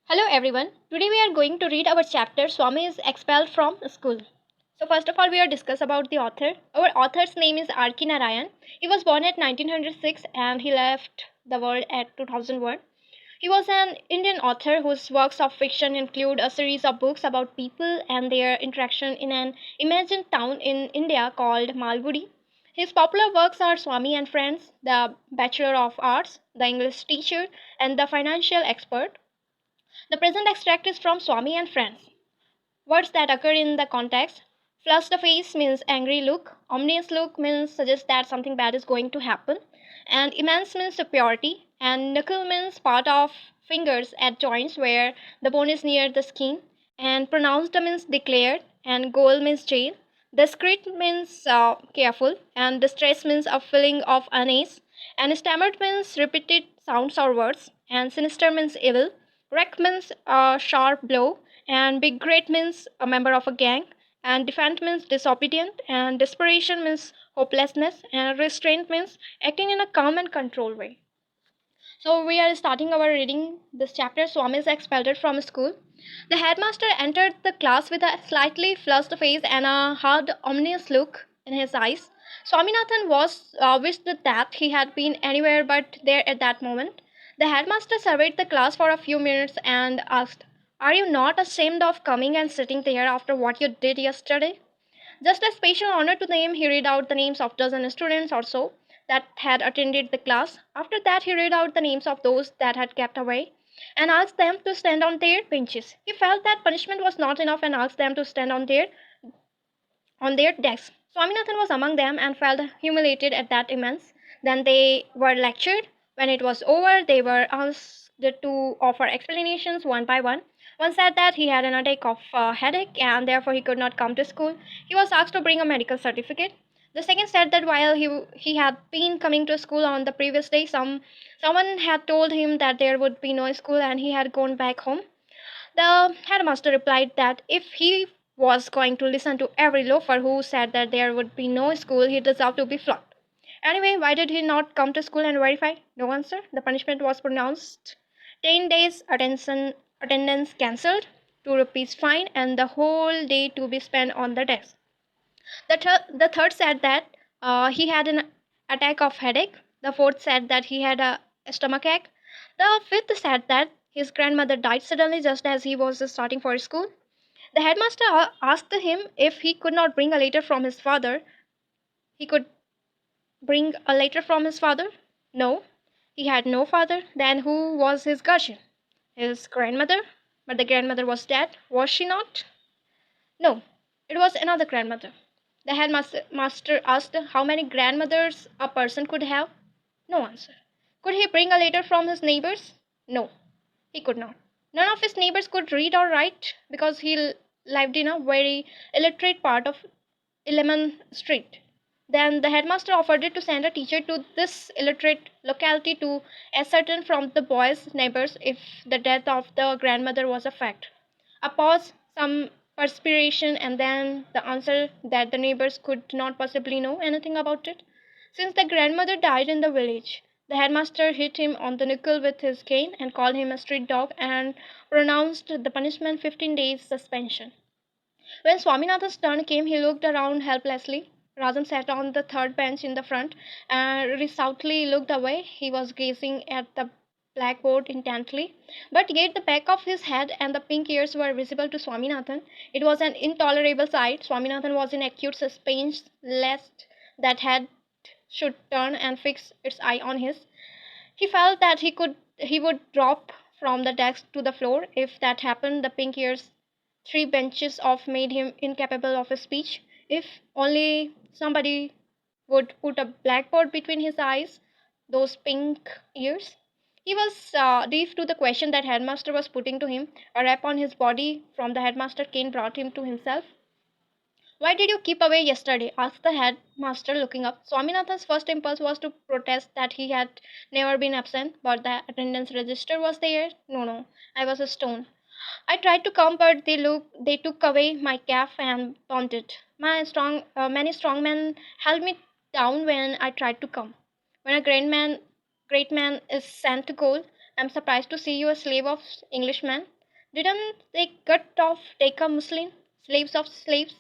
Hello everyone. Today we are going to read our chapter Swami is expelled from school. So first of all we will discuss about the author. Our author's name is R.K. Narayan. He was born at 1906 and he left the world at 2001. He was an Indian author whose works of fiction include a series of books about people and their interaction in an imagined town in India called Malgudi. His popular works are Swami and Friends, The Bachelor of Arts, The English Teacher, and The Financial Expert. The present extract is from Swami and Friends. Words that occur in the context. Flushed face means angry look. Ominous look means suggests that something bad is going to happen. And immense means superiority. And knuckle means part of fingers at joints where the bone is near the skin. And pronounced means declared. And goal means jail. Discreet means careful. And distress means a feeling of unease. And stammered means repeated sounds or words. And sinister means evil. Wreck means a sharp blow, and big great means a member of a gang, and defend means disobedient, and desperation means hopelessness, and restraint means acting in a calm and controlled way. So we are starting our reading this chapter. Swami is expelled from school. The headmaster entered the class with a slightly flushed face and a hard, ominous look in his eyes. Swaminathan was wished that he had been anywhere but there at that moment. The headmaster surveyed the class for a few minutes and asked, "Are you not ashamed of coming and sitting there after what you did yesterday?" Just as special honor to them, he read out the names of dozen students or so that had attended the class. After that, he read out the names of those that had kept away and asked them to stand on their benches. He felt that punishment was not enough and asked them to stand on their desks. Swaminathan was among them and felt humiliated at that immense. Then they were lectured. When it was over, they were asked to offer explanations one by one. One said that he had an attack of headache and therefore he could not come to school. He was asked to bring a medical certificate. The second said that while he had been coming to school on the previous day, someone had told him that there would be no school and he had gone back home. The headmaster replied that if he was going to listen to every loafer who said that there would be no school, he deserved to be flogged. Anyway, why did he not come to school and verify? No answer. The punishment was pronounced 10 days attendance cancelled, 2 rupees fine, and the whole day to be spent on the desk. The third said that he had an attack of headache. The fourth said that he had a stomachache. The fifth said that his grandmother died suddenly just as he was starting for school. The headmaster asked him if he could not bring a letter from his father. He could bring a letter from his father? No, he had no father. Then who was his guardian? His grandmother? But the grandmother was dead, was she not? No, it was another grandmother. The headmaster asked how many grandmothers a person could have. No answer. Could he bring a letter from his neighbors? No, he could not. None of his neighbors could read or write because he lived in a very illiterate part of Lemon Street. Then the headmaster offered to send a teacher to this illiterate locality to ascertain from the boy's neighbors if the death of the grandmother was a fact. A pause, some perspiration, and then the answer that the neighbors could not possibly know anything about it. Since the grandmother died in the village, the headmaster hit him on the knuckle with his cane and called him a street dog and pronounced the punishment 15 days suspension. When Swaminathan's turn came, he looked around helplessly. Rajan sat on the third bench in the front and resolutely looked away. He was gazing at the blackboard intently, but yet the back of his head and the pink ears were visible to Swaminathan. It was an intolerable sight. Swaminathan was in acute suspense lest that head should turn and fix its eye on his. He felt that he would drop from the desk to the floor. If that happened, the pink ears 3 benches off made him incapable of speech. If only somebody would put a blackboard between his eyes, those pink ears. He was deaf to the question that headmaster was putting to him. A rap on his body from the headmaster cane brought him to himself. "Why did you keep away yesterday?" asked the headmaster, looking up. Swaminathan's first impulse was to protest that he had never been absent, but the attendance register was there. No, I was a stone. I tried to come, but they took away my cap and pawned it. Many strong men held me down when I tried to come. When a great man is sent to goal, I'm surprised to see you a slave of Englishmen. Didn't they cut off Take Muslim slaves of slaves?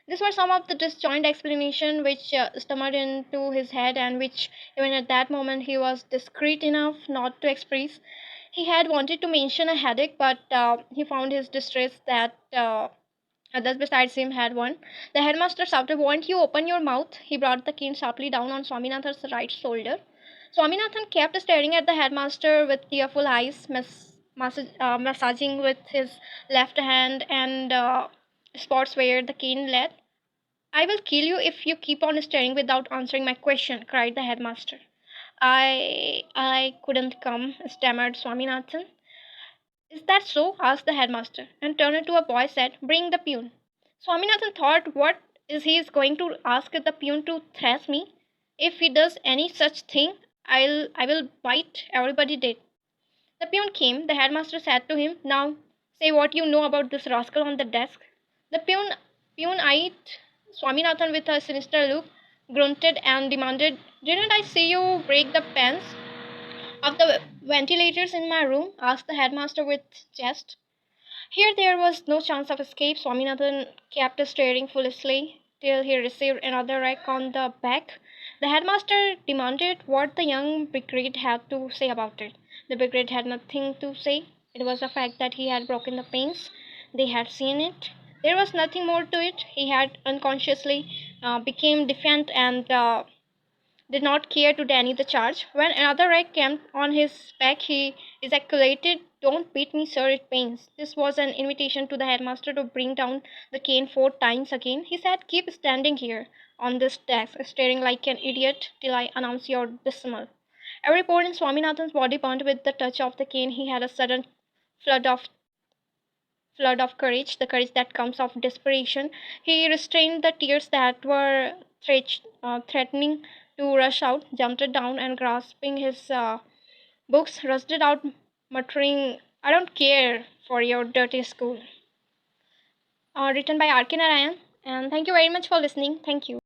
These were some of the disjoint explanation which stammered into his head, and which, even at that moment, he was discreet enough not to express. He had wanted to mention a headache, but he found his distress that others besides him had one. The headmaster shouted, "Won't you open your mouth?" He brought the cane sharply down on Swaminathan's right shoulder. Swaminathan kept staring at the headmaster with tearful eyes, massaging with his left hand and spots where the cane led. "I will kill you if you keep on staring without answering my question," cried the headmaster. I couldn't come," stammered Swaminathan. "Is that so?" asked the headmaster, and turning to a boy said, "Bring the peon." Swaminathan thought, "What is he is going to ask the peon to thrash me? If he does any such thing, I will bite everybody dead." The peon came. The headmaster said to him, "Now say what you know about this rascal on the desk." The peon eyed Swaminathan with a sinister look, grunted, and demanded, "Didn't I see you break the pans of the ventilators in my room?" asked the headmaster with jest. Here there was no chance of escape. Swaminathan kept staring foolishly till he received another rake on the back. The headmaster demanded what the young brigade had to say about it. The brigade had nothing to say. It was a fact that he had broken the panes. They had seen it. There was nothing more to it. He had unconsciously became defiant and did not care to deny the charge. When another rag came on his back, he ejaculated, "Don't beat me, sir, it pains." This was an invitation to the headmaster to bring down the cane 4 times again. He said, "Keep standing here on this desk, staring like an idiot, till I announce your dismissal." Every pore in Swaminathan's body burned with the touch of the cane. He had a sudden flood of courage, the courage that comes of desperation. He restrained the tears that were threatening to rush out, jumped down, and grasping his books, rushed out, muttering, "I don't care for your dirty school." Written by R.K. Narayan. And thank you very much for listening. Thank you.